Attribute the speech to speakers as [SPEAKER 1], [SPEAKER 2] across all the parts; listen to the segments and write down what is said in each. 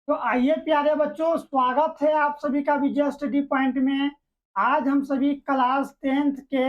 [SPEAKER 1] तो आइए प्यारे बच्चों, स्वागत है आप सभी का विजय स्टडी पॉइंट में। आज हम सभी क्लास 10th के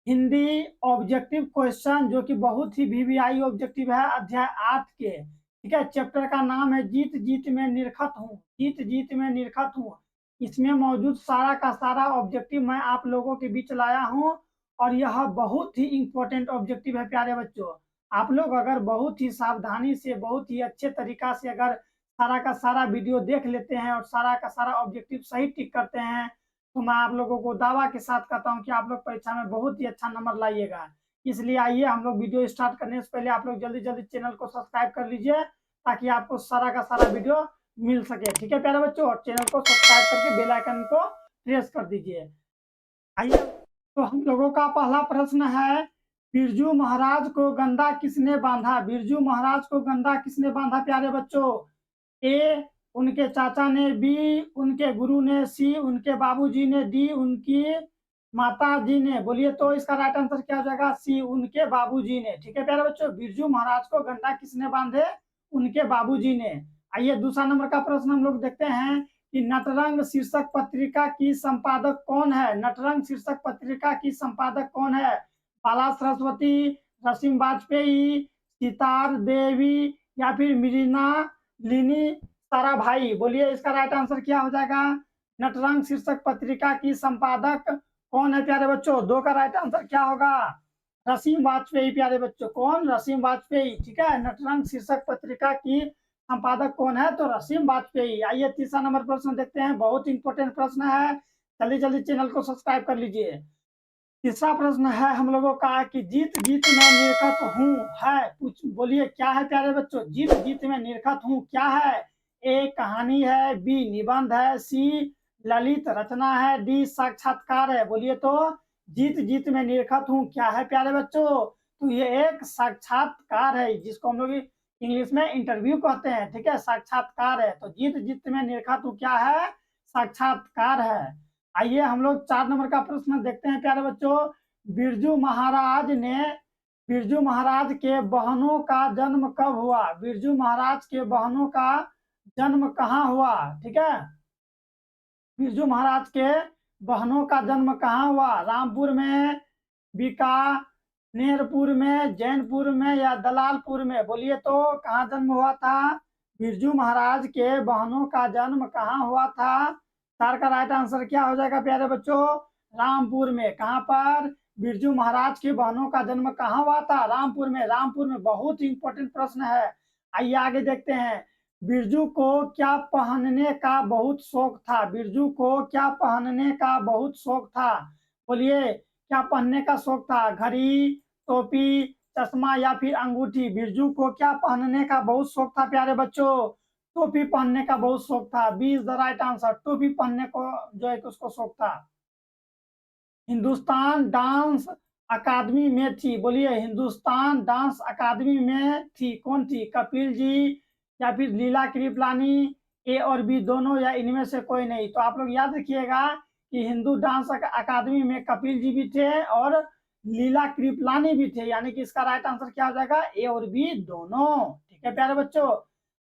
[SPEAKER 1] हिंदी ऑब्जेक्टिव क्वेश्चन, जो कि बहुत ही वीवीआई ऑब्जेक्टिव है, अध्याय 8 के। ठीक है, चैप्टर का नाम है जीत जीत में निरखत हूँ। जीत जीत में निरखत हूँ। इसमें मौजूद सारा का सारा ऑब्जेक्टिव मैं आप लोगों के बीच लाया हूँ, और यह बहुत ही इंपॉर्टेंट ऑब्जेक्टिव है प्यारे बच्चों। आप लोग अगर बहुत ही सावधानी से, बहुत ही अच्छे तरीका से अगर सारा का सारा वीडियो देख लेते हैं और सारा का सारा ऑब्जेक्टिव सही टिक करते हैं, तो मैं आप लोगों को दावा के साथ कहता हूं कि आप लोग परीक्षा में बहुत ही अच्छा नंबर लाइएगा। इसलिए आइए हम लोग वीडियो स्टार्ट करने से पहले आप लोग जल्दी जल्दी चैनल को सब्सक्राइब कर लीजिए, ताकि आपको सारा का सारा वीडियो मिल सके। ठीक है प्यारे बच्चों, और चैनल को सब्सक्राइब करके बेल आइकन को प्रेस कर दीजिए। आइए, तो हम लोगों का पहला प्रश्न है, बिरजू महाराज को गंदा किसने बांधा? बिरजू महाराज को गंदा किसने बांधा प्यारे बच्चों? ए उनके चाचा ने, बी उनके गुरु ने, सी उनके बाबूजी ने, डी उनकी माता जी ने। बोलिए तो इसका राइट आंसर क्या हो जाएगा? सी उनके बाबूजी ने। ठीक है प्यारे बच्चों, बिरजू महाराज को गंदा किसने बांधे? उनके बाबूजी ने। आइए दूसरा नंबर का प्रश्न हम लोग देखते हैं कि नटरंग शीर्षक पत्रिका की संपादक कौन है? नटरंग शीर्षक पत्रिका की संपादक कौन है? बाला सरस्वती, रसीम वाजपेयी, सितार देवी, या फिर मीरिना लिनी सारा भाई। बोलिए इसका राइट आंसर क्या हो जाएगा? नटरंग शीर्षक पत्रिका की संपादक कौन है प्यारे बच्चों? दो का राइट आंसर क्या होगा? रसीम वाजपेयी प्यारे बच्चों। कौन? रसीम वाजपेयी। ठीक है, नटरंग शीर्षक पत्रिका की संपादक कौन है? तो रसीम वाजपेयी। आइए तीसरा नंबर प्रश्न देखते हैं, बहुत इंपॉर्टेंट प्रश्न है, जल्दी जल्दी चैनल को सब्सक्राइब कर लीजिए। तीसरा प्रश्न है हम लोगों का कि जीत जीत में निरखत हूँ है, कुछ बोलिए क्या है प्यारे बच्चों? जीत जीत में निरखत हूँ क्या है? ए कहानी है, बी निबंध है, सी ललित रचना है, डी साक्षात्कार है। बोलिए तो जीत जीत में निरखत हूँ क्या है प्यारे बच्चों? तो ये एक साक्षात्कार है, जिसको हम लोग इंग्लिश में इंटरव्यू कहते हैं। ठीक है, साक्षात्कार है। तो जीत जीत में निरखत हूँ क्या है? साक्षात्कार है। आइए हम लोग 4 नंबर का प्रश्न देखते हैं प्यारे बच्चों। बिरजू महाराज ने, बिरजू महाराज के बहनों का जन्म कब हुआ? बिरजू महाराज के बहनों का जन्म कहाँ हुआ? ठीक है, बिरजू महाराज के बहनों का जन्म कहाँ हुआ? रामपुर में, बीकानेरपुर में, जैनपुर में, या दलालपुर में? बोलिए तो कहाँ जन्म हुआ था? बिरजू महाराज के बहनों का जन्म कहाँ हुआ था? चार का राइट आंसर क्या हो जाएगा प्यारे बच्चों? रामपुर में। कहाँ पर? बिरजू महाराज के बहनों का जन्म कहाँ हुआ था? रामपुर में। रामपुर में। बहुत इंपॉर्टेंट प्रश्न है। आइए आगे देखते हैं। बिरजू को क्या पहनने का बहुत शौक था? बिरजू को क्या पहनने का बहुत शौक था? बोलिए क्या पहनने का शौक था? घड़ी, टोपी, चश्मा, या फिर अंगूठी? बिरजू को क्या पहनने का बहुत शौक था प्यारे बच्चों? टोपी पहनने का बहुत शौक था। B is the right answer. टोपी पहनने को जो है उसको शौक था। हिंदुस्तान डांस अकादमी में थी। बोलिए हिंदुस्तान डांस अकादमी में थी, कौन थी? कपिल जी या फिर लीला कृपलानी? ए और बी दोनों, या इनमें से कोई नहीं? तो आप लोग याद रखिएगा कि हिंदू डांस अकादमी में कपिल जी भी थे और लीला कृपलानी भी थे, यानी कि इसका राइट आंसर क्या हो जाएगा? ए और बी दोनों। ठीक है प्यारे बच्चों,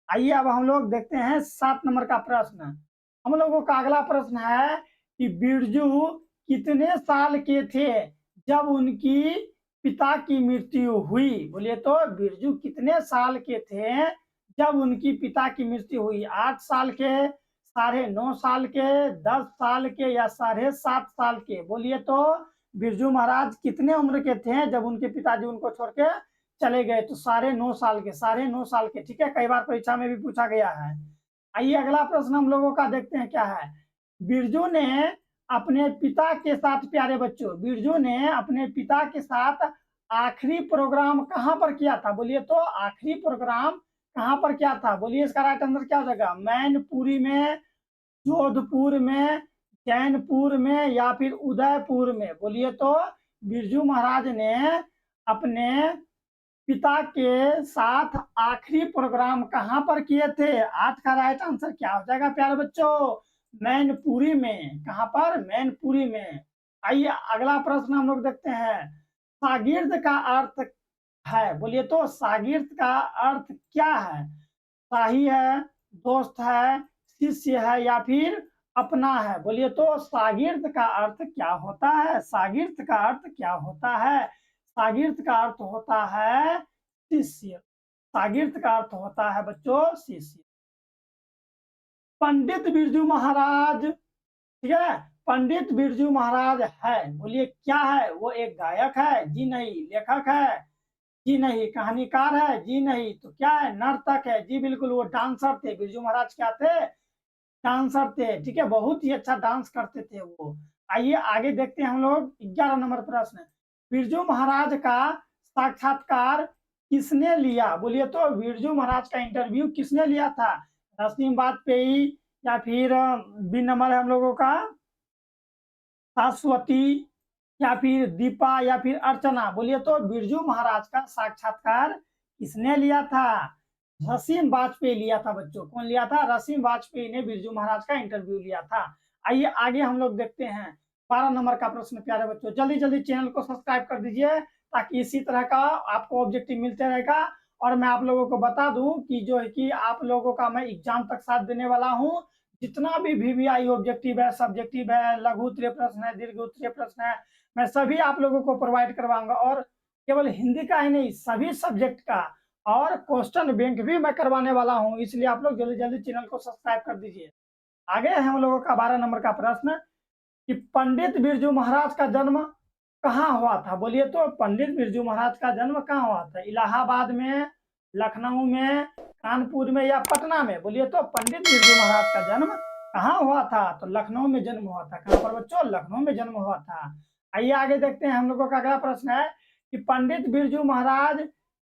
[SPEAKER 1] आइए अब हम लोग देखते हैं 7 नंबर का प्रश्न। हम लोगों का अगला प्रश्न है कि बिरजू कितने साल के थे जब उनकी पिता की मृत्यु हुई? बोलिए तो बिरजू कितने साल के थे जब उनकी पिता की मृत्यु हुई? 8 साल के, 9.5 साल के, 10 साल के, या 7.5 साल के? बोलिए तो बिरजू महाराज कितने उम्र के थे जब उनके पिताजी उनको छोड़ के चले गए? तो 9.5 साल के, 9.5 साल के। ठीक है, कई बार परीक्षा में भी पूछा गया है। आइए अगला प्रश्न हम लोगों का देखते हैं क्या है। बिरजू ने अपने पिता के साथ, प्यारे बच्चों, बिरजू ने अपने पिता के साथ आखिरी प्रोग्राम कहाँ पर किया था? बोलिए तो आखिरी प्रोग्राम कहाँ पर किया था? बोलिए इसका राइट आंसर क्या हो जाएगा? मैनपुरी में, जोधपुर में, जैनपुर में, या फिर उदयपुर में? बोलिए तो बिरजू महाराज ने अपने पिता के साथ आखिरी प्रोग्राम कहाँ पर किए थे? 8 का राइट आंसर क्या हो जाएगा प्यारे बच्चों? मैनपुरी में। कहाँ पर? मैनपुरी में। आइए अगला प्रश्न हम लोग देखते हैं। शागिर्द का अर्थ है, बोलिए तो शागिर्द का अर्थ क्या है? शाही है, दोस्त है, शिष्य है या फिर अपना है? बोलिए तो शागिर्द का अर्थ क्या होता है? शागिर्द का अर्थ क्या होता है? शागिर्द का अर्थ होता है शिष्य। शागिर्द का अर्थ होता है बच्चों शिष्य। पंडित बिरजू महाराज, ठीक है, पंडित बिरजू महाराज है, बोलिए क्या है? वो एक गायक है? जी नहीं। लेखक है? जी नहीं। कहानीकार है? जी नहीं। तो क्या है? नर्तक है? जी बिल्कुल, वो डांसर थे। बिरजू महाराज क्या थे? डांसर थे। ठीक है, बहुत ही अच्छा डांस करते थे वो। आइए आगे देखते हैं हम लोग 11 नंबर प्रश्न। बिरजू महाराज का साक्षात्कार किसने लिया? बोलिए तो बिरजू महाराज का इंटरव्यू किसने लिया था? नसीम वाजपेयी या फिर बी नंबर है हम लोगों का शाश्वती या फिर दीपा या फिर अर्चना? बोलिए तो बिरजू महाराज का साक्षात्कार किसने लिया था? रसीम वाजपेयी लिया था बच्चों। कौन लिया था? रसीम वाजपेयी ने बिरजू महाराज का इंटरव्यू लिया था। आइए आगे हम लोग देखते हैं 12 नंबर का प्रश्न। प्यारे बच्चों जल्दी जल्दी चैनल को सब्सक्राइब कर दीजिए ताकि इसी तरह का आपको ऑब्जेक्टिव मिलते रहेगा। और मैं आप लोगों को बता दूं कि जो है कि आप लोगों का मैं एग्जाम तक साथ देने वाला हूं। जितना भी वीवीआई ऑब्जेक्टिव है, सब्जेक्टिव है, लघु उत्तरीय प्रश्न है, दीर्घ उत्तरीय प्रश्न है, मैं सभी आप लोगों को प्रोवाइड करवाऊंगा। और केवल हिंदी का ही नहीं, सभी सब्जेक्ट का और क्वेश्चन बैंक भी मैं करवाने वाला हूं। इसलिए आप लोग जल्दी जल्दी चैनल को सब्सक्राइब कर दीजिए। आगे है हम लोगों का 12 नंबर का प्रश्न कि पंडित बिरजू महाराज का जन्म कहाँ हुआ था? बोलिए तो पंडित बिरजू महाराज का जन्म कहाँ हुआ था? इलाहाबाद में, लखनऊ में, कानपुर में या पटना में? बोलिए तो पंडित बिरजू महाराज का जन्म कहाँ हुआ था? तो लखनऊ में जन्म हुआ था। कहाँ पर बच्चों? लखनऊ में जन्म हुआ था। आइए आगे देखते हैं हम लोगों का अगला प्रश्न है कि पंडित बिरजू महाराज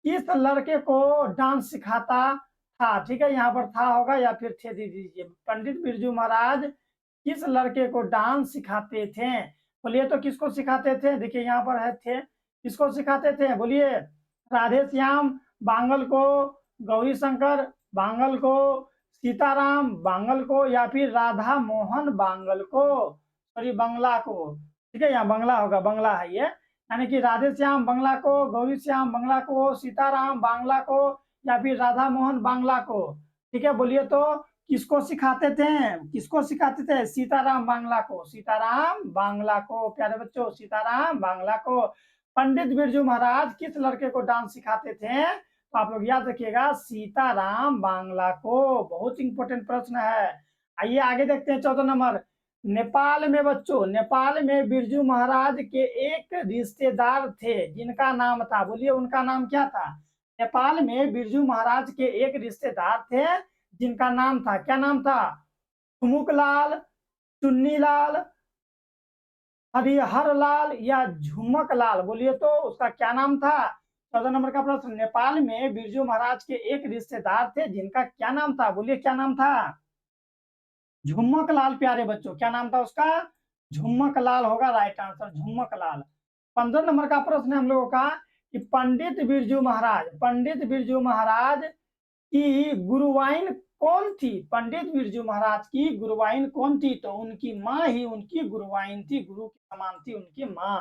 [SPEAKER 1] किस लड़के को डांस सिखाता था? ठीक है, यहाँ पर था होगा या फिर थे दे दीजिए। पंडित बिरजू महाराज किस लड़के को डांस सिखाते थे? बोलिए तो किसको सिखाते थे? देखिए यहाँ पर है थे, किसको सिखाते थे? बोलिए राधे श्याम बांगल को, गौरी शंकर बांगल को, सीताराम बांगल को या फिर राधा मोहन बांगल को? सॉरी, बंगला को। ठीक है, यहाँ बंगला होगा, बंगला है ये। यानी कि राधे श्याम बांगला को, गौरी श्याम बांगला को, सीताराम बांगला को या फिर राधा मोहन बांगला को? ठीक है, बोलिए तो किसको सिखाते थे? किसको सिखाते थे? सीताराम बांगला को। सीताराम बांगला को प्यारे बच्चों, सीताराम बांगला को। पंडित बिरजू महाराज किस लड़के को डांस सिखाते थे? तो आप लोग याद रखिएगा, सीताराम बांगला को। बहुत इंपॉर्टेंट प्रश्न है। आइए आगे देखते हैं 14 नंबर। नेपाल में बच्चों, नेपाल में बिरजू महाराज के एक रिश्तेदार थे जिनका नाम था, बोलिए उनका नाम क्या था? नेपाल में बिरजू महाराज के एक रिश्तेदार थे जिनका नाम था, क्या नाम था? ठुमुकलाल, चुन्नीलाल, हरिहर लाल या झुमक लाल? बोलिए तो उसका क्या नाम था? 14 नंबर का प्रश्न। नेपाल में बिरजू महाराज के एक रिश्तेदार थे जिनका क्या नाम था? बोलिए क्या नाम था? झुमक लाल प्यारे बच्चों। क्या नाम था उसका? झुमक लाल होगा राइट आंसर, झुमक लाल। 15 नंबर का प्रश्न हम लोगों का कि पंडित बिरजू महाराज, पंडित बिरजू महाराज की गुरुवाइन कौन थी? पंडित बिरजू महाराज की गुरुवाइन कौन थी? तो उनकी माँ ही उनकी गुरुवाइन थी, गुरु के समान थी उनकी माँ।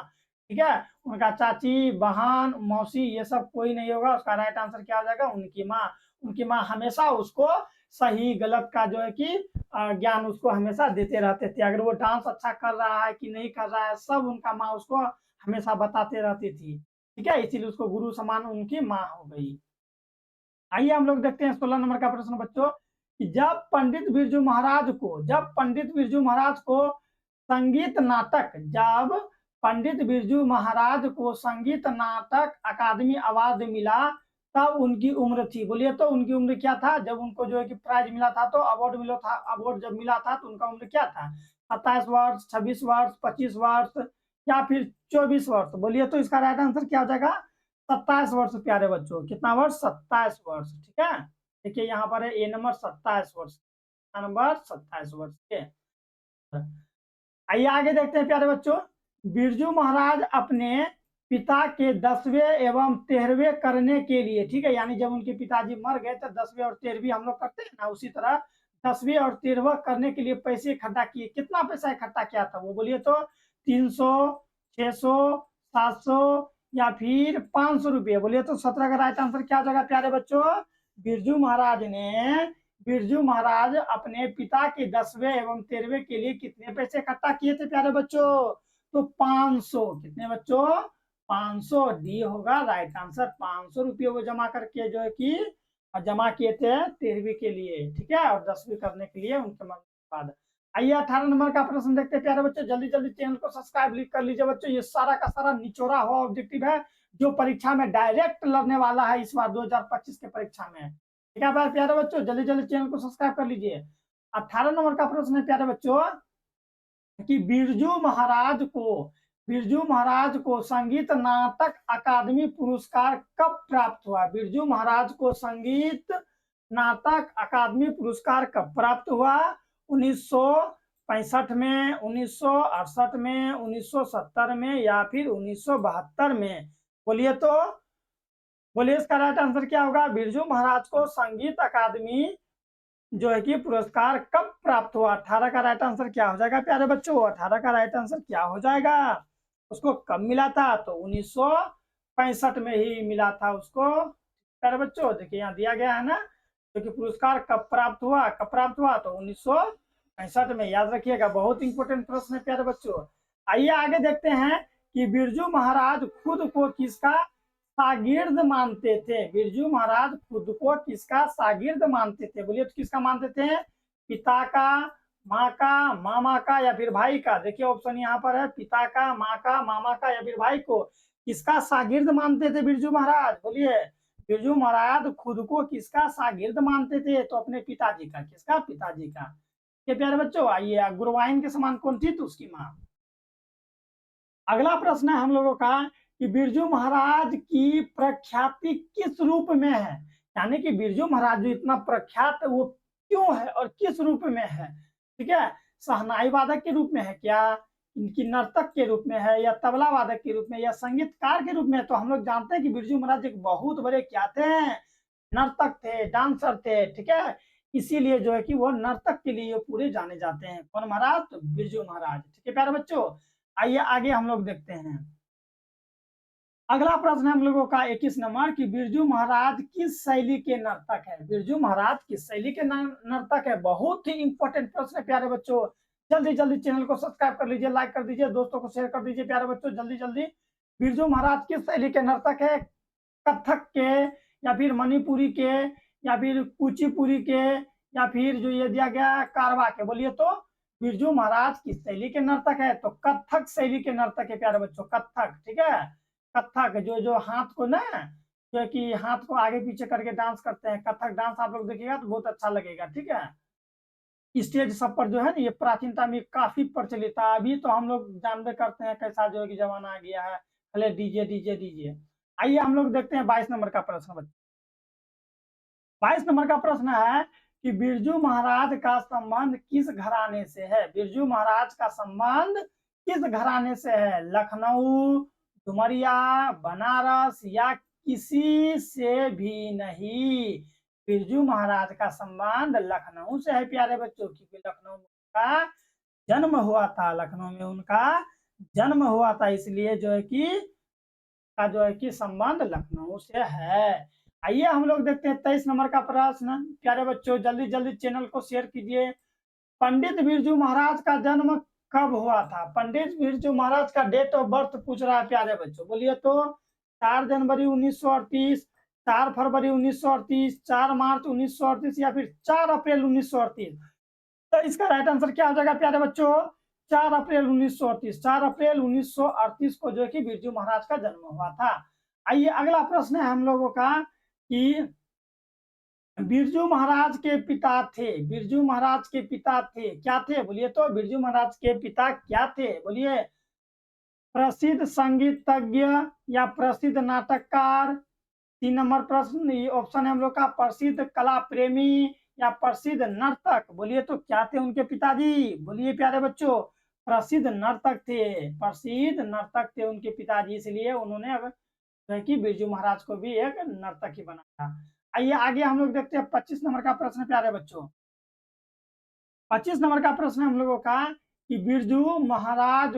[SPEAKER 1] ठीक है, उनका चाची, बहन, मौसी ये सब कोई नहीं होगा। उसका राइट आंसर क्या हो जाएगा? उनकी माँ। उनकी माँ हमेशा उसको सही गलत का जो है कि ज्ञान उसको हमेशा देते रहते थे। अगर वो डांस अच्छा कर रहा है कि नहीं कर रहा है, सब उनका माँ उसको हमेशा बताते रहती थी। ठीक है, इसीलिए उसको गुरु समान उनकी माँ हो गई। आइए हम लोग देखते हैं 16 नंबर का प्रश्न बच्चों कि जब पंडित बिरजू महाराज को, जब पंडित बिरजू महाराज को संगीत नाटक, जब पंडित बिरजू महाराज को संगीत नाटक अकादमी अवार्ड मिला तब उनकी उम्र थी? बोलिए तो उनकी उम्र क्या था जब उनको जो है कि प्राइज मिला था? तो अवार्ड मिला था, अवार्ड जब मिला था तो उनका उम्र क्या था? 27 वर्ष, 26 वर्ष, 25 वर्ष या फिर 24 वर्ष? बोलिए तो इसका राइट आंसर क्या हो जाएगा? 27 वर्ष प्यारे बच्चों। कितना वर्ष? 27 वर्ष। ठीक है, देखिए यहाँ पर है ए नंबर 27 वर्ष, नंबर 27 वर्ष के। आइए आगे देखते हैं प्यारे बच्चों। बिरजू महाराज अपने पिता के 10वें एवं 13वें करने के लिए, ठीक है, यानी जब उनके पिताजी मर गए तो 10वें और 13वीं हम लोग करते हैं ना, उसी तरह 10वें और 13वां करने के लिए पैसे इकट्ठा किए। कितना पैसा इकट्ठा किया था वो? बोलिए तो 300, 600, 700 या फिर 500 रुपये? बोलिए तो 17 का राइट आंसर क्या हो जाएगा प्यारे बच्चों? बिरजू महाराज ने बिरजू महाराज अपने पिता के 10वें एवं 13वें के लिए कितने पैसे इकट्ठा किए थे प्यारे बच्चों? तो 500। कितने बच्चों? 500। डी होगा राइट आंसर। 500 रुपये वो जमा करके जो है कि जमा किए थे 13वीं के लिए, ठीक है, और 10वीं करने के लिए उनके मरने के बाद। आइए 18 नंबर का प्रश्न देखते हैं प्यारे बच्चों। जल्दी जल्दी चैनल को सब्सक्राइब कर लीजिए बच्चों। ये सारा का सारा निचोड़ा हुआ ऑब्जेक्टिव है जो परीक्षा में डायरेक्ट लड़ने वाला है इस बार 2025 के परीक्षा में। ठीक है प्यारे बच्चों, जल्दी जल्दी चैनल को सब्सक्राइब कर लीजिए। 18 नंबर का प्रश्न है प्यारे बच्चों कि बिरजू महाराज को संगीत नाटक अकादमी पुरस्कार कब प्राप्त हुआ? बिरजू महाराज को संगीत नाटक अकादमी पुरस्कार कब प्राप्त हुआ? 1965 में, 1968 में, 1970 में या फिर 1972 में? बोलिए तो, बोलिए इसका राइट आंसर क्या होगा? बिरजू महाराज को संगीत अकादमी जो है कि पुरस्कार कब प्राप्त हुआ? 18 का राइट आंसर क्या हो जाएगा प्यारे बच्चों? 18 का राइट आंसर क्या हो जाएगा? उसको कब मिला था? तो 1965 में ही मिला था उसको। प्यारे बच्चों देखिए यहाँ दिया गया है ना, जो कि पुरस्कार कब प्राप्त हुआ, कब प्राप्त हुआ? तो 1965 में, याद रखिएगा, बहुत इंपोर्टेंट प्रश्न है प्यारे बच्चों। आइए आगे देखते हैं कि बिरजू महाराज खुद को किसका शागिर्द मानते थे? बिरजू महाराज खुद को किसका शागिर्द मानते थे? बोलिए तो किसका मानते थे? पिता का, माँ का, मामा का या फिर भाई का? देखिए ऑप्शन यहाँ पर है, पिता का, माँ का, मामा का या फिर भाई को किसका शागिर्द मानते थे बिरजू महाराज? बोलिए, बिरजू महाराज खुद को किसका शागिर्द मानते थे? तो अपने पिताजी का। किसका? पिताजी का। ये प्यारे बच्चों आइए, गुरुवाइन के समान कौन थी? तो उसकी माँ। अगला प्रश्न है हम लोगों का कि बिरजू महाराज की प्रख्याति किस रूप में है? यानी कि बिरजू महाराज जो इतना प्रख्यात है वो क्यों है और किस रूप में है? ठीक है, शहनाई वादक के रूप में है क्या, इनकी नर्तक के रूप में है, या तबला वादक के रूप में, या संगीतकार के रूप में? तो हम लोग जानते हैं कि बिरजू महाराज एक बहुत बड़े क्या थे? नर्तक थे, डांसर थे। ठीक है, इसीलिए जो है कि वो नर्तक के लिए पूरे जाने जाते हैं। कौन महाराज? तो बिरजू महाराज। ठीक है प्यारे बच्चों, आइए आगे हम लोग देखते हैं। अगला प्रश्न है हम लोगों का 21 नंबर कि बिरजू महाराज किस शैली के नर्तक है? बिरजू महाराज किस शैली के नर्तक है? बहुत ही इंपॉर्टेंट प्रश्न है प्यारे बच्चों। जल्दी जल्दी चैनल को सब्सक्राइब कर लीजिए, लाइक कर दीजिए, दोस्तों को शेयर कर दीजिए प्यारे बच्चों, जल्दी जल्दी। बिरजू महाराज किस शैली के नर्तक है? कथक के, या फिर मणिपुरी के, या फिर कुचिपुरी के, या फिर जो ये दिया गया कारवा के? बोलिए तो बिरजू महाराज किस शैली के नर्तक है? तो कथक शैली के नर्तक है प्यारे बच्चों, कथक। ठीक है, कथक जो जो हाथ को ना, जो है कि हाथ को आगे पीछे करके डांस करते हैं, कथक डांस आप लोग देखिएगा तो बहुत अच्छा लगेगा। ठीक है, स्टेज सब पर जो है ना ये प्राचीनता में काफी प्रचलित था। अभी तो हम लोग जानबे करते हैं कैसा जो है कि जमाना आ गया है, पहले डीजे डीजे डीजे। आइए हम लोग देखते हैं 22 नंबर का प्रश्न बच्चों। 22 नंबर का प्रश्न है कि बिरजू महाराज का संबंध किस घराने से है? बिरजू महाराज का संबंध किस घराने से है? लखनऊ, डुमरिया, बनारस या किसी से भी नहीं? बिरजू महाराज का संबंध लखनऊ से है प्यारे बच्चों, क्योंकि लखनऊ में उनका जन्म हुआ था। लखनऊ में उनका जन्म हुआ था, इसलिए जो है कि का जो है कि संबंध लखनऊ से है। आइए हम लोग देखते हैं 23 नंबर का प्रश्न। प्यारे बच्चों जल्दी जल्दी चैनल को शेयर कीजिए। पंडित बिरजू महाराज का जन्म कब हुआ था? पंडित बिरजू महाराज का डेट ऑफ बर्थ पूछ रहा है प्यारे बच्चों। बोलिए तो 4 जनवरी 1938, 4 फरवरी 1938, 4 मार्च 1938 या फिर 4 अप्रैल 1938? तो इसका राइट आंसर क्या हो जाएगा प्यारे बच्चों? 4 अप्रैल 1938। 4 अप्रैल 1938 को जो है कि बिरजू महाराज का जन्म हुआ था। आइए अगला प्रश्न है हम लोगों का कि बिरजू महाराज के पिता थे, बिरजू महाराज के पिता थे, क्या थे? बोलिए तो बिरजू महाराज के पिता क्या थे? बोलिए, प्रसिद्ध संगीतज्ञ या प्रसिद्ध नाटककार? 3 नंबर प्रश्न, ये ऑप्शन है हम लोग का, प्रसिद्ध कला प्रेमी या प्रसिद्ध नर्तक? बोलिए तो क्या थे उनके पिताजी? बोलिए प्यारे बच्चों, प्रसिद्ध नर्तक थे, प्रसिद्ध नर्तक थे उनके पिताजी, इसलिए उन्होंने अब जो है कि बिरजू महाराज को भी एक नर्तक ही बनाया। आइए आगे हम लोग देखते हैं 25 नंबर का प्रश्न प्यारे बच्चों। 25 नंबर का प्रश्न हम लोगों का कि बिरजू महाराज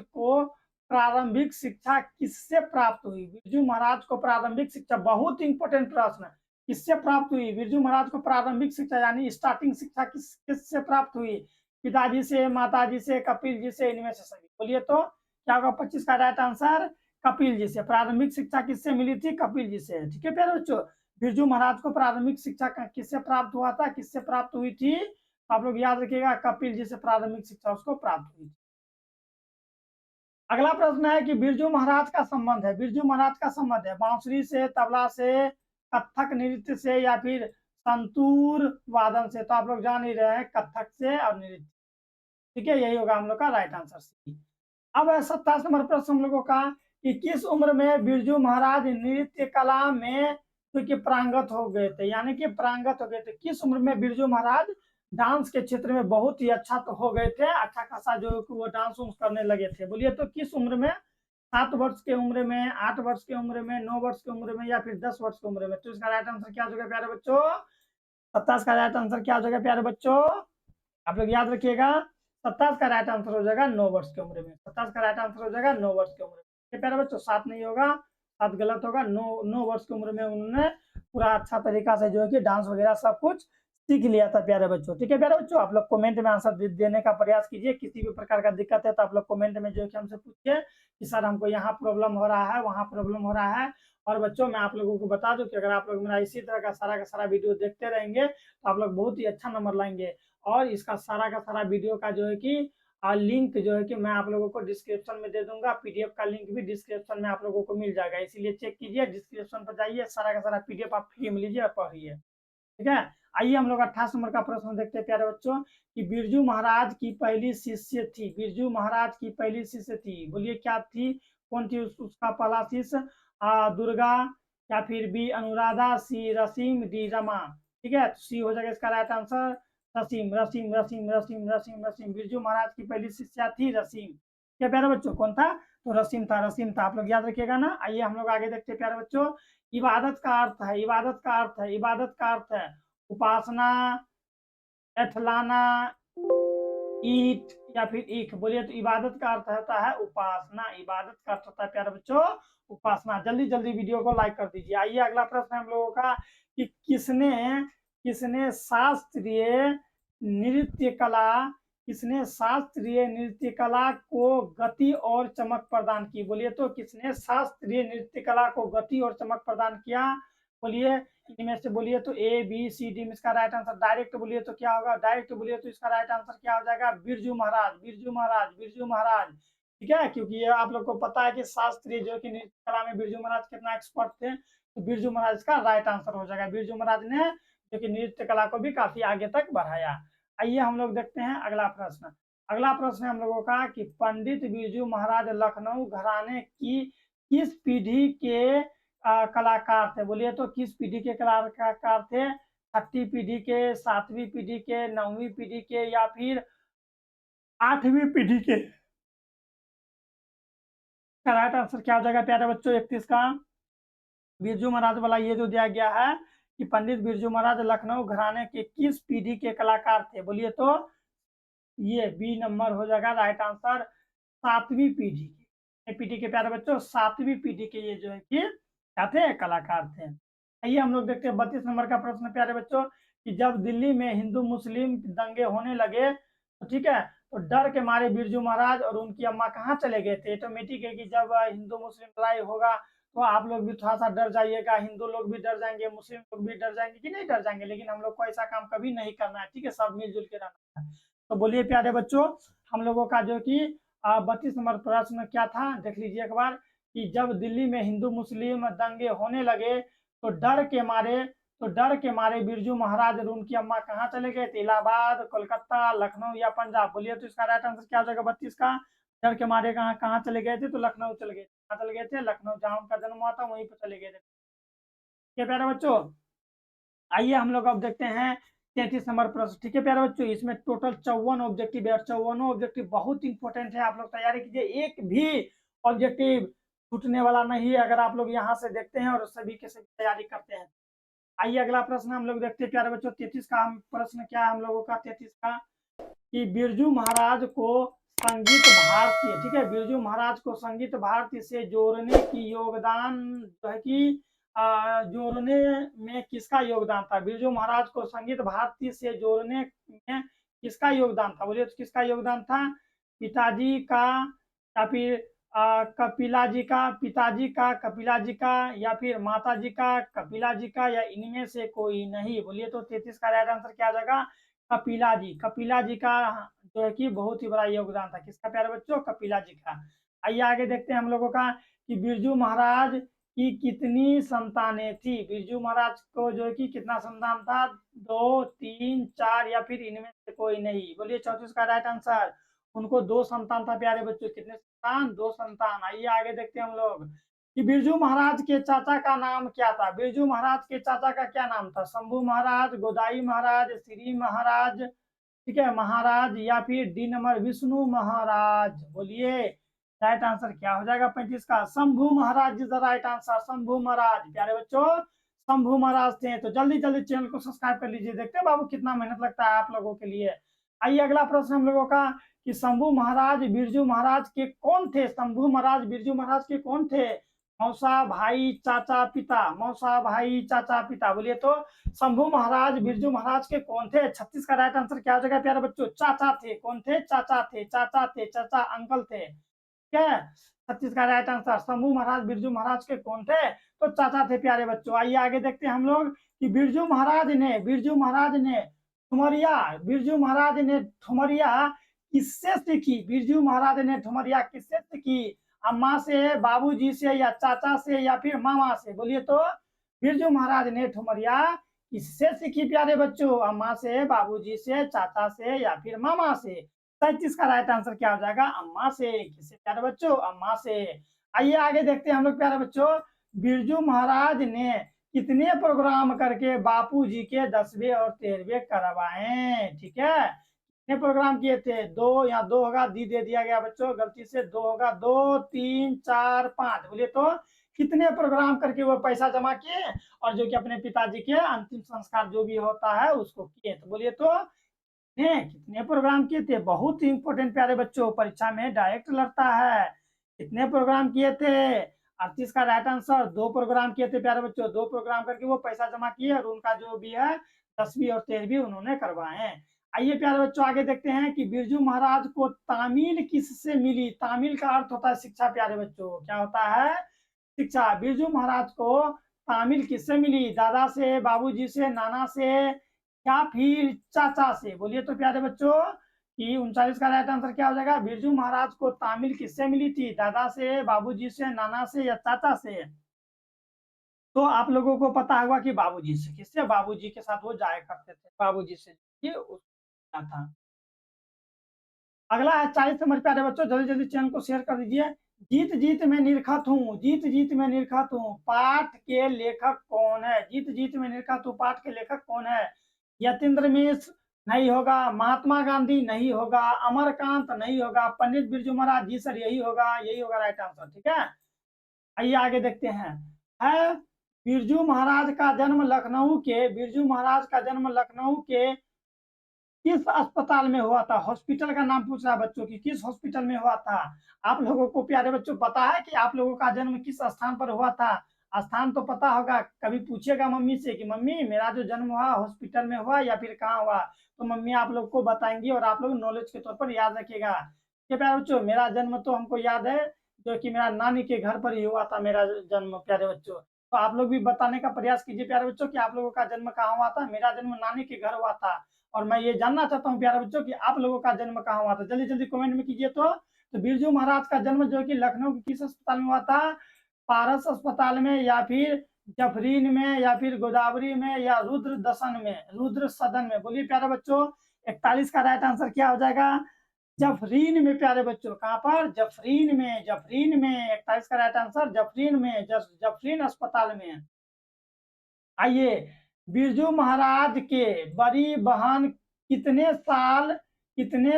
[SPEAKER 1] को प्रारंभिक शिक्षा किससे प्राप्त हुई? बिरजू महाराज को प्रारंभिक शिक्षा, बहुत इंपॉर्टेंट प्रश्न, किससे प्राप्त हुई? बिरजू महाराज को प्रारंभिक शिक्षा यानी स्टार्टिंग शिक्षा किससे प्राप्त हुई? पिताजी से, माताजी से, कपिल जी से, इनमें से सभी। बोलिए तो क्या होगा 25 का राइट आंसर? कपिल जी से। प्रारंभिक शिक्षा किससे मिली थी? कपिल जी से। ठीक है प्यारे बच्चों, बिरजू महाराज को प्रारंभिक शिक्षा किससे प्राप्त हुआ था? किससे प्राप्त हुई थी? आप लोग याद रखिएगा, कपिल जी से प्रारंभिक शिक्षा उसको प्राप्त हुई। अगला प्रश्न है कि बिरजू महाराज का संबंध है, बिरजू महाराज का संबंध है बांसुरी से, तबला से, कथक नृत्य से या फिर संतूर वादन से। तो आप लोग जान ही रहे हैं कथक से और नृत्य। ठीक है, यही होगा हम लोग का राइट आंसर सी। अब 27 नंबर प्रश्न हम लोगों का कि किस उम्र में बिरजू महाराज नृत्य कला में क्योंकि प्रांगत हो गए थे, यानी कि प्रांगत हो गए थे। किस उम्र में बिरजू महाराज डांस के क्षेत्र में बहुत ही अच्छा तो हो गए थे, अच्छा खासा जो वो डांस करने लगे थे? बोलिए तो किस उम्र में? 7 वर्ष के उम्र में, 8 वर्ष के उम्र में, 9 वर्ष के उम्र में या फिर 10 वर्ष के उम्र में? तो इसका राइट आंसर क्या हो जाएगा प्यारे बच्चों? 27 का राइट आंसर क्या हो जाएगा प्यारे बच्चों? आप लोग याद रखिएगा, 27 का राइट आंसर हो जाएगा 9 वर्ष की उम्र में। 27 का राइट आंसर हो जाएगा 9 वर्ष की उम्र में। ठीक है प्यारे बच्चों, 7 नहीं होगा, 7 गलत होगा। 9 वर्ष की उम्र में उन्होंने पूरा अच्छा तरीका से जो है कि डांस वगैरह सब कुछ सीख लिया था प्यारे बच्चों। ठीक है प्यारे बच्चों, आप लोग कमेंट में आंसर देने का प्रयास कीजिए। किसी भी प्रकार का दिक्कत है तो आप लोग कमेंट में जो है कि हमसे पूछिए कि सर हमको यहाँ प्रॉब्लम हो रहा है, वहाँ प्रॉब्लम हो रहा है। और बच्चों मैं आप लोगों को बता दूं कि अगर आप लोग मेरा इसी तरह का सारा वीडियो देखते रहेंगे तो आप लोग बहुत ही अच्छा नंबर लाएंगे। और इसका सारा का सारा वीडियो का जो है कि लिंक जो है कि मैं आप लोगों को डिस्क्रिप्शन में दे दूंगा। पीडीएफ का लिंक भी डिस्क्रिप्शन में आप लोगों को मिल जाएगा, इसीलिए चेक कीजिए, डिस्क्रिप्शन पर जाइए, सारा का सारा पीडीएफ आप फ्री में लीजिए और पढ़िए। ठीक है, आइए हम लोग 28 नंबर का प्रश्न देखते हैं प्यारे बच्चों कि बिरजू महाराज की पहली शिष्य थी, बिरजू महाराज की पहली शिष्य थी, बोलिए क्या थी? कौन थी उसका पहला शिष्य? दुर्गा, या फिर बी अनुराधा, सी रसीम, डी रमा। ठीक है, तो सी हो जाएगा इसका राइट आंसर। रसीम, रसीम, रसीम, रसीम, रसीम, रसीम। बिरजू महाराज की पहली शिष्या थी रसीम। क्या प्यारे बच्चों, कौन था? तो रसीम था, रसीम था। आप लोग याद रखिएगा ना। आइए हम लोग आगे देखते हैं प्यारे बच्चों। इबादत का अर्थ है, इबादत का अर्थ है, इबादत का अर्थ है उपासना, एठलाना, ईट या फिर ईख। बोलिए तो इबादत का अर्थ होता है उपासना, इबादत का अर्थ होता है प्यारे बच्चों उपासना। जल्दी जल्दी वीडियो को लाइक कर दीजिए। आइए अगला प्रश्न हम लोगों का कि किसने किसने शास्त्रीय नृत्य कला किसने शास्त्रीय नृत्य कला को गति और चमक प्रदान की? बोलिए तो किसने शास्त्रीय नृत्य कला को गति और चमक प्रदान किया? बोलिए इनमें से बोलिए तो ए बी सी डी में इसका राइट आंसर। डायरेक्ट बोलिए तो क्या होगा? डायरेक्ट बोलिए तो इसका राइट आंसर क्या हो जाएगा? बिरजू महाराज, बिरजू महाराज, बिरजू महाराज। ठीक है, क्योंकि ये आप लोग को पता है कि शास्त्रीय जो कि नृत्य कला में बिरजू महाराज कितना एक्सपर्ट थे, तो बिरजू महाराज का राइट आंसर हो जाएगा। बिरजू महाराज ने जो कि नृत्य कला को भी काफी आगे तक बढ़ाया। आइए हम लोग देखते हैं अगला प्रश्न। अगला प्रश्न है हम लोगों का कि पंडित बिरजू महाराज लखनऊ घराने की किस पीढ़ी के कलाकार थे? बोलिए तो किस पीढ़ी के कलाकार थे? 6ठी पीढ़ी के, 7वीं पीढ़ी के, 9वीं पीढ़ी के या फिर 8वीं पीढ़ी के? राइट आंसर क्या हो जाएगा प्यारे बच्चों 31 का? बिरजू महाराज वाला ये जो दिया गया है कि पंडित बिरजू महाराज लखनऊ घराने के किस पीढ़ी के कलाकार थे? बोलिए तो ये बी नंबर हो जाएगा राइट आंसर, 7वीं पीढ़ी के। पीढ़ी के प्यारे बच्चों 7वीं पीढ़ी के ये जो है कि क्या थे? कलाकार थे। आइए हम लोग देखते हैं 32 नंबर का प्रश्न प्यारे बच्चों कि जब दिल्ली में हिंदू मुस्लिम दंगे होने लगे तो ठीक है, तो डर के मारे बिरजू महाराज और उनकी अम्मा कहाँ चले गए थे? ऑटोमेटिक है कि जब हिंदू मुस्लिम लड़ाई होगा तो आप लोग भी थोड़ा सा डर जाइएगा, हिंदू लोग भी डर जाएंगे, मुस्लिम लोग भी डर जाएंगे कि नहीं डर जाएंगे? लेकिन हम लोग को ऐसा काम कभी नहीं करना है। ठीक है, सब मिलजुल के रहना है। तो बोलिए प्यारे बच्चों, हम लोगों का जो कि 32 नंबर प्रश्न क्या था देख लीजिए एक बार कि जब दिल्ली में हिंदू मुस्लिम दंगे होने लगे तो डर के मारे बिरजू महाराज और उनकी अम्मा कहाँ चले गए थे? इलाहाबाद, कोलकाता, लखनऊ या पंजाब? बोलिए तो इसका राइट आंसर क्या हो जाएगा 32 का? डर के मारे कहाँ कहाँ चले गए थे? तो लखनऊ चले गए। कहाँ चले गए थे? लखनऊ, जहाँ उनका जन्म हुआ था वहीं पर चले गए थे। ठीक है प्यारे बच्चों, आइए हम लोग अब देखते हैं 33 नंबर प्रश्न। ठीक है प्यारे बच्चों, इसमें टोटल 54 ऑब्जेक्टिव है और 54 ऑब्जेक्टिव बहुत इंपॉर्टेंट है। आप लोग तैयारी कीजिए, एक भी ऑब्जेक्टिव छूटने वाला नहीं है अगर आप लोग यहाँ से देखते हैं और सभी के सभी तैयारी करते हैं। आइए अगला प्रश्न हम लोग देखते हैं प्यारे बच्चों 33 का प्रश्न क्या है हम लोगों का 33 का कि बिरजू महाराज को संगीत भारती, ठीक है, बिरजू महाराज को संगीत भारती से जोड़ने की योगदान जो है कि जोड़ने में किसका योगदान था? बिरजू महाराज को संगीत भारती से जोड़ने में किसका योगदान था? बोलिए तो किसका योगदान था? पिताजी का या फिर कपिला जी का, पिताजी का, कपिला जी का, या फिर माता जी का, कपिला जी का, या इनमें से कोई नहीं? बोलिए तो 33 का राइट आंसर क्या आ जाएगा? कपिला जी। कपिला जी का जो है कि बहुत ही बड़ा योगदान था। किसका प्यारे बच्चों? कपिला जी का। आइए आगे देखते हैं हम लोगों का कि बिरजू महाराज की कितनी संतानें थी? बिरजू महाराज को जो है कि कितना संतान था? 2, 3, 4 या फिर इनमें से कोई नहीं? बोलिए 34 का राइट आंसर। उनको 2 संतान था प्यारे बच्चों। कितने संतान? 2 संतान। आइए आगे देखते हैं हम लोग कि बिरजू महाराज के चाचा का नाम क्या था? बिरजू महाराज के चाचा का क्या नाम था? शंभू महाराज, गोदाई महाराज, श्री महाराज, ठीक है, महाराज, या फिर डी नंबर विष्णु महाराज? बोलिए राइट आंसर क्या हो जाएगा 35 का? Shambhu Maharaj is the right answer. Shambhu Maharaj प्यारे बच्चों, शंभू महाराज थे। तो जल्दी जल्दी चैनल को सब्सक्राइब कर लीजिए। देखते हैं बाबू कितना मेहनत लगता है आप लोगों के लिए। आइए अगला प्रश्न हम लोगों का कि शंभू महाराज बिरजू महाराज के कौन थे? शंभू महाराज बिरजू महाराज के कौन थे? मौसा, भाई, चाचा, पिता। मौसा, भाई, चाचा, पिता। बोलिए तो शंभू महाराज बिरजू महाराज के कौन थे? 36 का राइट आंसर क्या हो जाएगा प्यारे बच्चों? चाचा थे। कौन थे? चाचा थे, चाचा थे, चाचा अंकल थे। ठीक है, 36 का राइट आंसर। शंभू महाराज बिरजू महाराज के कौन थे? तो चाचा थे प्यारे बच्चों। आइए आगे देखते हैं हम लोग कि बिरजू महाराज ने ठुमरिया, बिरजू महाराज ने ठुमरिया किससे सीखी? बिरजू महाराज ने ठुमरिया किससे सीखी? अम्मा से, बाबूजी से, या चाचा से, या फिर मामा से? बोलिए तो बिरजू महाराज ने ठुमरिया किससे सीखी प्यारे बच्चों? अम्मा से, बाबूजी से, चाचा से, या फिर मामा से? 37 का राइट आंसर क्या हो जाएगा? अम्मा से। किससे प्यारे बच्चों? अम्मा से। आइए आगे देखते हैं हम लोग प्यारे बच्चों, बिरजू महाराज ने कितने प्रोग्राम करके बापूजी के 10वें और 13वें करवाए? ठीक है, कितने प्रोग्राम किए थे? 2, या 2 होगा, दी दे दिया गया बच्चों, गलती से 2 होगा। 2, 3, 4, 5। बोलिए तो कितने प्रोग्राम करके वो पैसा जमा किए और जो कि अपने पिताजी के अंतिम संस्कार जो भी होता है उसको किए? तो बोलिए तो कितने प्रोग्राम किए थे? बहुत ही इंपॉर्टेंट प्यारे बच्चों, परीक्षा में डायरेक्ट लड़ता है। कितने प्रोग्राम किए थे? 38 का राइट आंसर। 2 प्रोग्राम किए थे प्यारे बच्चों। 2 प्रोग्राम करके वो पैसा जमा किए और उनका जो भी है 10वीं और 13वीं उन्होंने करवाए। आइए प्यारे बच्चों आगे देखते हैं कि बिरजू महाराज को तामील किससे मिली? तामील का अर्थ होता है शिक्षा प्यारे बच्चों। क्या होता है? शिक्षा। बिरजू महाराज को तामील किससे मिली? दादा से, बाबूजी से, नाना से, या फिर चाचा से? बोलिए तो प्यारे बच्चों कि 39 का राइट आंसर क्या हो जाएगा? बिरजू महाराज को तामील किससे मिली थी? दादा से, बाबूजी से, नाना से, या चाचा से? तो आप लोगों को पता होगा कि बाबूजी से। किससे? बाबूजी के साथ वो जाया करते थे, बाबूजी से। ये क्या था? अगला है 40 नंबर प्यारे बच्चों, जल्दी जल्दी चैनल को शेयर कर दीजिए। जीत जीत में निरखत हूँ, जीत जीत में निरखत हूँ, पाठ के लेखक कौन है? जीत जीत में निरखत हूँ, पाठ के लेखक कौन है? यतीन्द्र मिश्र नहीं होगा, महात्मा गांधी नहीं होगा, अमरकांत नहीं होगा, पंडित बिरजू महाराज? जी सर यही होगा, यही होगा राइट आंसर। ठीक है, आइए आगे देखते हैं। है बिरजू महाराज का जन्म लखनऊ के, बिरजू महाराज का जन्म लखनऊ के किस अस्पताल में हुआ था? हॉस्पिटल का नाम पूछ रहा है बच्चों की, किस हॉस्पिटल में हुआ था? आप लोगों को प्यारे बच्चों पता है कि आप लोगों का जन्म किस स्थान पर हुआ था? स्थान तो पता होगा। कभी पूछिएगा मम्मी से कि मम्मी मेरा जो जन्म हुआ हॉस्पिटल में हुआ या फिर कहाँ हुआ, तो मम्मी आप लोग को बताएंगी और आप लोग नॉलेज के तौर पर याद रखिएगा। कि प्यारे बच्चों मेरा जन्म तो हमको याद है, जो कि मेरा नानी के घर पर ही हुआ था मेरा जन्म प्यारे बच्चों। तो आप लोग भी बताने का प्रयास कीजिए प्यारे बच्चों कि आप लोगों का जन्म कहाँ हुआ था। मेरा जन्म नानी के घर हुआ था और मैं ये जानना चाहता हूँ प्यारे बच्चों कि आप लोगों का जन्म कहाँ हुआ था। जल्दी जल्दी कमेंट में कीजिए। तो बिरजू महाराज का जन्म जो कि लखनऊ के किस अस्पताल में हुआ था? पारस अस्पताल में, या फिर जफरीन में, या फिर गोदावरी में, या रुद्र दसन में, रुद्र सदन में? बोलिए प्यारे बच्चों 41 का राइट आंसर क्या हो जाएगा? जफरीन में प्यारे बच्चों। कहाँ पर? जफरीन में, जफरीन में। 41 का राइट आंसर जफरीन में, जफरीन अस्पताल में। आइए, बिरजू महाराज के बड़ी बहन कितने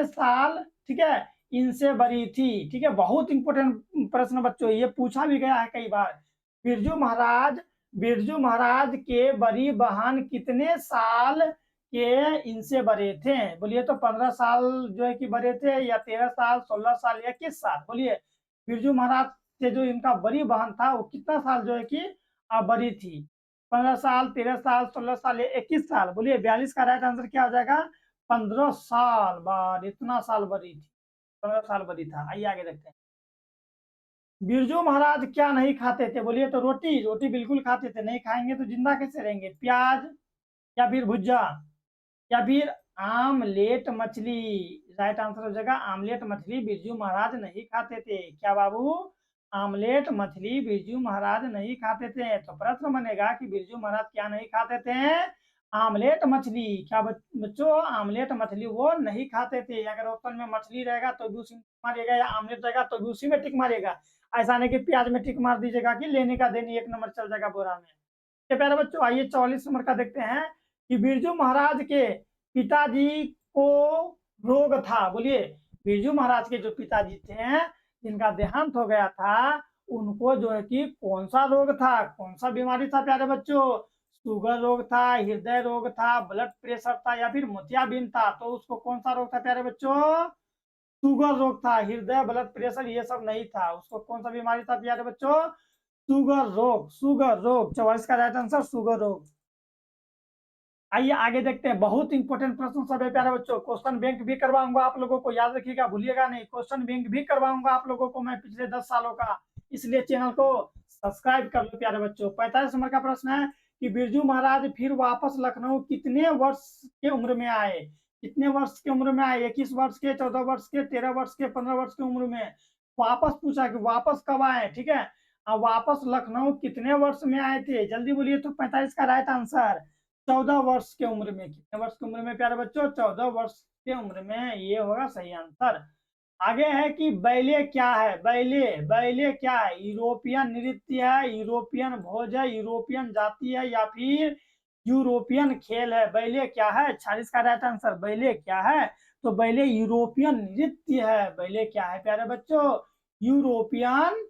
[SPEAKER 1] साल ठीक है इनसे बड़ी थी? ठीक है, बहुत इंपॉर्टेंट प्रश्न बच्चों, ये पूछा भी गया है कई बार। बिरजू महाराज के बड़ी बहन कितने साल के इनसे बड़े थे? बोलिए तो 15 साल जो है कि बड़े थे, या 13 साल, 16 साल, या किस साल? बोलिए बिरजू महाराज से जो इनका बड़ी बहन था वो कितना साल जो है कि बड़ी थी? 15 साल, 13 साल, 16 साल या 21 साल? बोलिए 42 का राइट आंसर क्या हो जाएगा? 15 साल बाद, इतना साल बड़ी थी, 15 साल बड़ी था। आइए आगे देखते हैं। बिरजू महाराज क्या नहीं खाते थे? बोलिए तो रोटी, रोटी बिल्कुल खाते थे, नहीं खाएंगे तो जिंदा कैसे रहेंगे? प्याज या फिर भुज्जा या फिर आमलेट मछली? राइट आंसर हो जाएगा आमलेट मछली बिरजू महाराज नहीं खाते थे। क्या बाबू? आमलेट मछली बिरजू महाराज नहीं खाते थे। तो प्रश्न बनेगा कि बिरजू महाराज क्या नहीं खाते थे? आमलेट मछली। क्या बच्चों? आमलेट मछली वो नहीं खाते थे। अगर ऑप्शन में मछली रहेगा तो भी उसी में टिक मारिएगा, या आमलेट रहेगा तो भी उसी में टिक मारिएगा। ऐसा नहीं कि प्याज में टिक मार दीजिएगा कि लेने का देनी 1 नंबर चल जाएगा बोरा में। तो प्यारे बच्चों आइए 44 नंबर का देखते हैं कि बिरजू महाराज के पिताजी को रोग था। बोलिए बिरजू महाराज के जो पिताजी थे जिनका देहांत हो गया था, उनको जो है कि कौन सा रोग था, कौन सा बीमारी था प्यारे बच्चों? शुगर रोग था, हृदय रोग था, ब्लड प्रेशर था या फिर मोतियाबिंद था? तो उसको कौन सा रोग था प्यारे बच्चों? शुगर रोग था। हृदय ब्लड प्रेशर ये सब नहीं था। उसको कौन सा बीमारी था प्यारे बच्चों? शुगर रोग। शुगर रोग 44 का राइट आंसर शुगर रोग। आइए आगे देखते हैं। बहुत इंपॉर्टेंट प्रश्न सब है प्यारे बच्चों। क्वेश्चन बैंक भी करवाऊंगा आप लोगों को, याद रखिएगा, भूलिएगा नहीं। क्वेश्चन बैंक भी करवाऊंगा आप लोगों को मैं पिछले 10 सालों का, इसलिए चैनल को सब्सक्राइब कर लो प्यारे बच्चों। 45 नंबर का प्रश्न है कि बिरजू महाराज फिर वापस लखनऊ कितने वर्ष के उम्र में आए? कितने वर्ष की उम्र में आए? 21 वर्ष के, 14 वर्ष के, 13 वर्ष के, 15 वर्ष की उम्र में वापस पूछा कि वापस कब आए। ठीक है, अब वापस लखनऊ कितने वर्ष में आए थे? जल्दी बोलिए। तो 45 का राइट आंसर 14 वर्ष के उम्र में। कितने वर्ष की उम्र में प्यारे बच्चों? 14 वर्ष के उम्र में, ये होगा सही आंसर। आगे है कि बैले क्या है? बैले, बैले क्या है? यूरोपियन नृत्य है, यूरोपियन भोज है, यूरोपियन जाति है या फिर यूरोपियन खेल है? बैले क्या है? 46 का राइट आंसर बैले क्या है? तो बैले यूरोपियन नृत्य है। बैले क्या है प्यारे बच्चों? यूरोपियन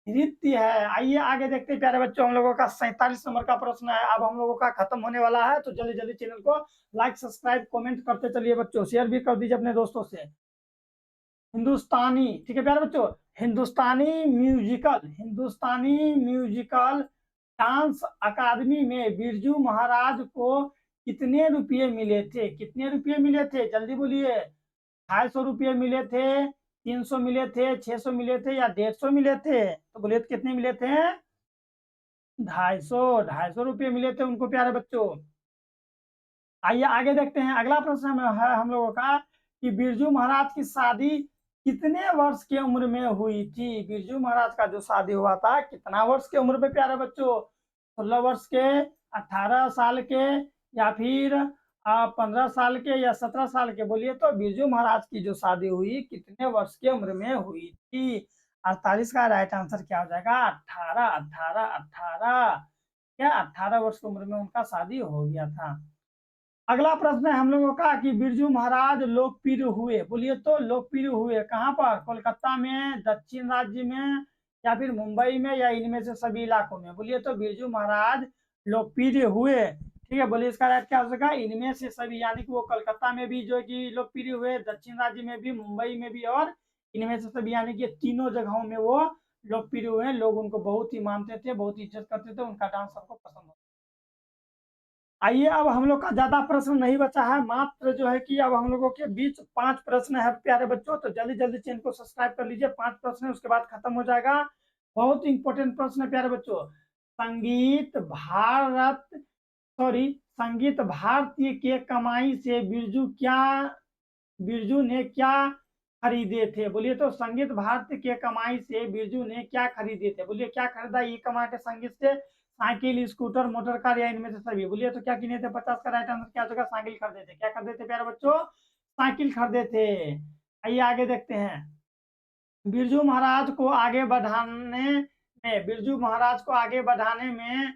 [SPEAKER 1] नृत्य है। आइए आगे देखते हैं प्यारे बच्चों। हम लोगों का 47 नंबर का प्रश्न है। अब हम लोगों का खत्म होने वाला है, तो जल्दी जल्दी चैनल को लाइक सब्सक्राइब कमेंट करते चलिए बच्चों। शेयर भी कर दीजिए अपने दोस्तों से। हिंदुस्तानी, ठीक है प्यारे बच्चों, हिंदुस्तानी म्यूजिकल डांस अकादमी में बिरजू महाराज को कितने रुपये मिले थे? कितने रुपये मिले थे? जल्दी बोलिए। 250 रुपये मिले थे, 300 मिले थे, 600 मिले थे या 150 मिले थे? तो बोलिए तो कितने मिले थे? 250, 250 रुपये मिले थे उनको प्यारे बच्चों। आइए आगे देखते हैं। अगला प्रश्न है हम लोगों का कि बिरजू महाराज की शादी कितने वर्ष की उम्र में हुई थी? बिरजू महाराज का जो शादी हुआ था कितना वर्ष की उम्र में प्यारे बच्चों? 16 वर्ष के, 18 साल के या फिर 15 साल के या 17 साल के? बोलिए तो बिरजू महाराज की जो शादी हुई कितने वर्ष की उम्र में हुई थी? 48 का राइट आंसर क्या हो जाएगा? 18, 18, 18। क्या 18 वर्ष की उम्र में उनका शादी हो गया था। अगला प्रश्न है हम लोगों का कि बिरजू महाराज लोकप्रिय हुए। बोलिए तो लोकप्रिय हुए कहाँ पर? कोलकाता में, दक्षिण राज्य में या फिर मुंबई में या इनमें से सभी इलाकों में? बोलिए तो बिरजू महाराज लोकप्रिय हुए। ठीक है, बोलिए इसका राइट क्या हो सकता है? इनमें से सभी, यानी कि वो कलकत्ता में भी जो है कि लोकप्रिय हुए, दक्षिण राज्य में भी, मुंबई में भी और इनमें से सभी, यानी कि तीनों जगहों में वो लोकप्रिय हुए। लोग उनको बहुत ही मानते थे, बहुत ही इज्जत करते थे, उनका डांस सबको पसंद होता। आइए अब हम लोग का ज्यादा प्रश्न नहीं बचा है, मात्र जो है कि अब हम लोगों के बीच 5 प्रश्न है प्यारे बच्चों। तो जल्दी जल्दी चैनल को सब्सक्राइब कर लीजिए। 5 प्रश्न है, उसके बाद खत्म हो जाएगा। बहुत इंपॉर्टेंट प्रश्न है प्यारे बच्चों। संगीत भारत, सॉरी, संगीत भारतीय के कमाई से बिरजू ने क्या खरीदे थे? बोलिए तो संगीत भारती के कमाई से बिरजू ने क्या खरीदे थे? बोलिए क्या खरीदा ये कमा के संगीत से? साइकिल, स्कूटर, मोटर कार या इनमें से सभी? बोलिए तो क्या किने थे? 50 का राइट आंसर क्या होगा? साइकिल खरीदे थे। क्या खरीदे थे प्यारे बच्चों? साइकिल खरीदे थे। आइए आगे देखते हैं। बिरजू महाराज को आगे बढ़ाने बिरजू महाराज को आगे बढ़ाने में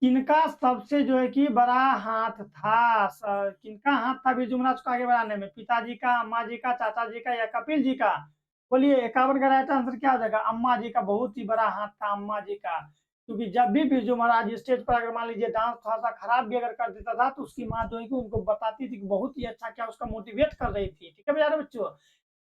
[SPEAKER 1] किनका सबसे जो है कि बड़ा हाथ था? किनका हाथ था बिरजू महाराज को आगे बढ़ाने में? पिताजी का, अम्मा जी का, चाचा जी का या कपिल जी का? बोलिए 51 का राइट आंसर क्या हो जाएगा? अम्मा जी का। बहुत ही बड़ा हाथ था अम्मा जी का, क्योंकि जब भी बिरजू महाराज स्टेज पर अगर मान लीजिए डांस थोड़ा सा खराब भी अगर कर देता था तो उसकी माँ जो है कि उनको बताती थी कि बहुत ही अच्छा, क्या उसका मोटिवेट कर रही थी। ठीक है प्यारे बच्चों,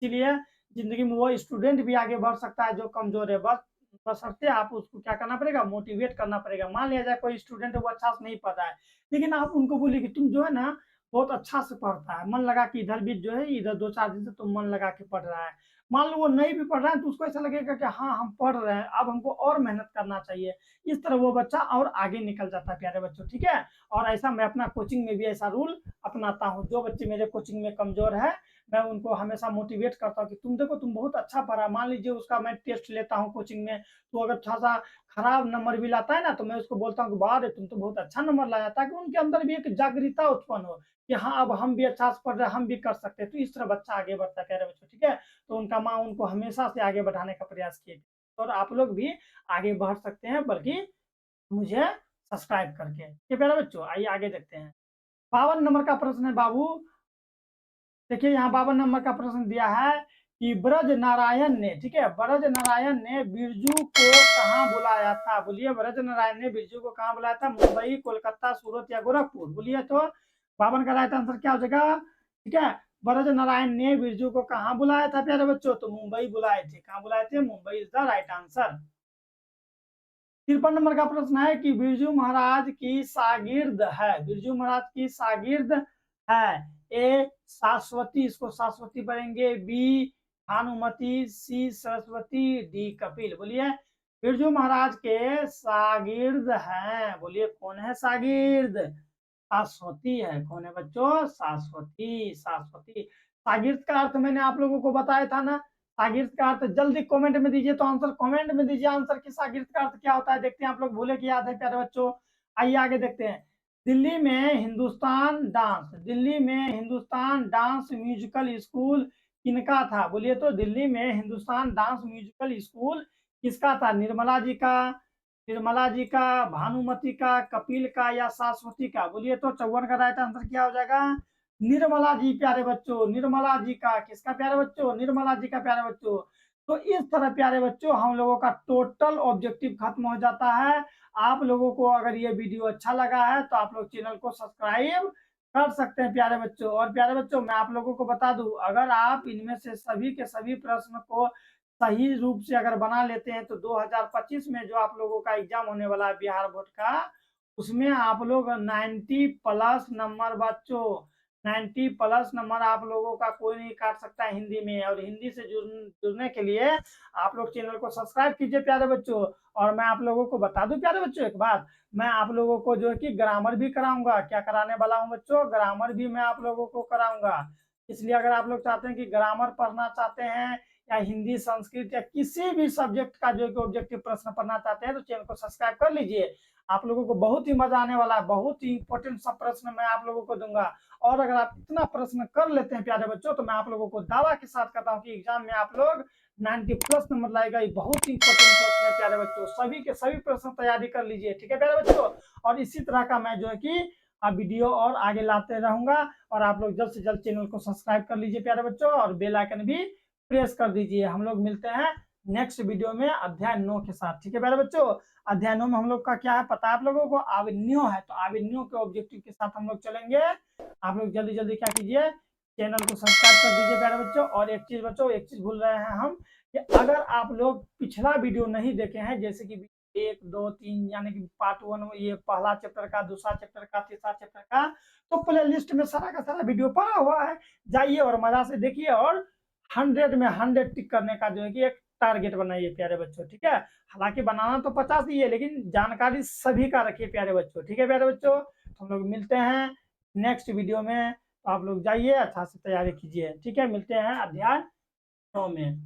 [SPEAKER 1] इसलिए जिंदगी में वो स्टूडेंट भी आगे बढ़ सकता है जो कमजोर है। बस बशर्ते आप उसको क्या करना पड़ेगा, मोटिवेट करना पड़ेगा। मान लिया जाए कोई स्टूडेंट है वो अच्छा से नहीं पढ़ रहा है, लेकिन आप उनको बोलिए कि तुम जो है ना बहुत अच्छा से पढ़ता है, मन लगा कि इधर भी जो है इधर 2-4 दिन से तुम मन लगा के पढ़ रहा है। मान लो वो नहीं भी पढ़ रहा है तो उसको ऐसा लगेगा कि हाँ, हम पढ़ रहे हैं, अब हमको और मेहनत करना चाहिए। इस तरह वो बच्चा और आगे निकल जाता है प्यारे बच्चों, ठीक है? और ऐसा मैं अपना कोचिंग में भी ऐसा रूल अपनाता हूँ। जो बच्चे मेरे कोचिंग में कमज़ोर है, मैं उनको हमेशा मोटिवेट करता हूँ कि तुम देखो तुम बहुत अच्छा पढ़ा। मान लीजिए उसका मैं टेस्ट लेता हूँ कोचिंग में, तो अगर थोड़ा-सा खराब नंबर भी लाता है ना, तो मैं उसको बोलता हूँ कि वाह रे! तुम तो बहुत अच्छा नंबर लाया, ताकि उनके अंदर भी एक जागरूकता उत्पन्न हो कि हाँ, अब हम भी अच्छा से पढ़ रहे हैं, हम भी कर सकते हैं। तो इस तरह बच्चा आगे बढ़ता है प्यारे बच्चों, ठीक है? तो उनका माँ उनको हमेशा से आगे बढ़ाने का प्रयास किए और आप लोग भी आगे बढ़ सकते हैं, बल्कि मुझे सब्सक्राइब करके। ठीक है प्यारे बच्चों, आइए आगे देखते हैं। 52 नंबर का प्रश्न है बाबू। देखिए यहाँ 52 नंबर का प्रश्न दिया है कि ब्रज नारायण ने, ठीक है, ब्रज नारायण ने बिरजू को कहाँ बुलाया था? बोलिए, ब्रज नारायण ने बिरजू को कहाँ बुलाया था? मुंबई, कोलकाता, सूरत या गोरखपुर? बोलिए तो 52 का राइट आंसर क्या हो जाएगा? ठीक है, ब्रज नारायण ने बिरजू को कहाँ बुलाया था प्यारे बच्चों? तो मुंबई बुलाए थे। कहाँ बुलाए थे? Mumbai is the right answer. 53 number का प्रश्न है कि बिरजू महाराज की शागिर्द है, बिरजू महाराज की शागिर्द है। ए शाश्वती, इसको शाश्वती पढ़ेंगे। बी भानुमति, सी सरस्वती, डी कपिल। बोलिए, बिरजू महाराज के शागिर्द हैं। बोलिए कौन है शागिर्द? शाश्वती है। कौन है बच्चों? शाश्वती, शाश्वती। शागिर्द का अर्थ मैंने आप लोगों को बताया था ना, शागिर्द का अर्थ जल्दी कमेंट में दीजिए, तो आंसर कमेंट में दीजिए आंसर कि शागिर्द का अर्थ क्या होता है। देखते हैं आप लोग भूले कि याद है प्यारे बच्चों। आइए आगे देखते हैं। दिल्ली में हिंदुस्तान डांस, दिल्ली में हिंदुस्तान डांस म्यूजिकल स्कूल किनका था? बोलिए तो दिल्ली में हिंदुस्तान डांस म्यूजिकल स्कूल किसका था? निर्मला जी का, निर्मला जी का, भानुमति का, कपिल का या शाश्वती का? बोलिए तो 54 का राइट आंसर क्या हो जाएगा? निर्मला जी प्यारे बच्चों, निर्मला जी का। किसका प्यारे बच्चों? निर्मला जी का प्यारे बच्चों। तो इस तरह प्यारे बच्चों हम लोगों का टोटल ऑब्जेक्टिव खत्म हो जाता है। आप लोगों को अगर ये वीडियो अच्छा लगा है तो आप लोग चैनल को सब्सक्राइब कर सकते हैं प्यारे बच्चों। और प्यारे बच्चों मैं आप लोगों को बता दूं, अगर आप इनमें से सभी के सभी प्रश्न को सही रूप से अगर बना लेते हैं तो 2025 में जो आप लोगों का एग्जाम होने वाला है बिहार बोर्ड का, उसमें आप लोग 90 प्लस नंबर बच्चों, 90 प्लस नंबर आप लोगों का कोई नहीं काट सकता है हिंदी में। और हिंदी से जुड़ने के लिए आप लोग चैनल को सब्सक्राइब कीजिए प्यारे बच्चों। और मैं आप लोगों को बता दूं प्यारे बच्चों एक बात, मैं आप लोगों को जो है कि ग्रामर भी कराऊंगा। क्या कराने वाला हूँ बच्चों? ग्रामर भी मैं आप लोगों को कराऊंगा। इसलिए अगर आप लोग चाहते हैं कि ग्रामर पढ़ना चाहते हैं या हिंदी, संस्कृत या किसी भी सब्जेक्ट का जो ऑब्जेक्टिव प्रश्न पढ़ना चाहते हैं तो चैनल को सब्सक्राइब कर लीजिए। आप लोगों को बहुत ही मजा आने वाला है, बहुत ही इंपॉर्टेंट सब प्रश्न मैं आप लोगों को दूंगा। और अगर आप इतना प्रश्न कर लेते हैं प्यारे बच्चों तो मैं आप लोगों को दावा के साथ कहता हूँ कि एग्जाम में आप लोग 90 प्लस नंबर लाएगा। ये बहुत ही इंपॉर्टेंट प्रश्न है प्यारे बच्चों, सभी के सभी प्रश्न तैयारी कर लीजिए, ठीक है प्यारे बच्चों। और इसी तरह का मैं जो है कि वीडियो और आगे लाते रहूंगा। और आप लोग जल्द से जल्द चैनल को सब्सक्राइब कर लीजिए प्यारे बच्चों और बेल आइकन भी प्रेस कर दीजिए। हम लोग मिलते हैं नेक्स्ट वीडियो में अध्याय 9 के साथ, ठीक है प्यारे बच्चों। अध्याय 9 में हम लोग का क्या है पता है आप लोगों को? आविन्यो है, तो आविन्यो के ऑब्जेक्टिव के साथ हम लोग चलेंगे। आप लोग जल्दी जल्दी क्या कीजिए, चैनल को सब्सक्राइब कर दीजिए प्यारे बच्चों। और एक चीज बच्चों, एक चीज भूल रहे हैं हम कि अगर आप लोग पिछला वीडियो नहीं देखे हैं, जैसे कि 1, 2, 3 यानी कि पार्ट 1 ये पहला चैप्टर का, दूसरा चैप्टर का, तीसरा चैप्टर का, तो प्ले लिस्ट में सारा का सारा वीडियो पड़ा हुआ है। जाइए और मजा से देखिए और 100 में 100 टिक करने का जो है कि एक टारगेट बनाइए प्यारे बच्चों, ठीक है। हालांकि बनाना तो 50 ही है, लेकिन जानकारी सभी का रखिए प्यारे बच्चों, ठीक है प्यारे बच्चों। तो हम लोग मिलते हैं नेक्स्ट वीडियो में। तो आप लोग जाइए अच्छा से तैयारी कीजिए, ठीक है। मिलते हैं अध्याय 9 में।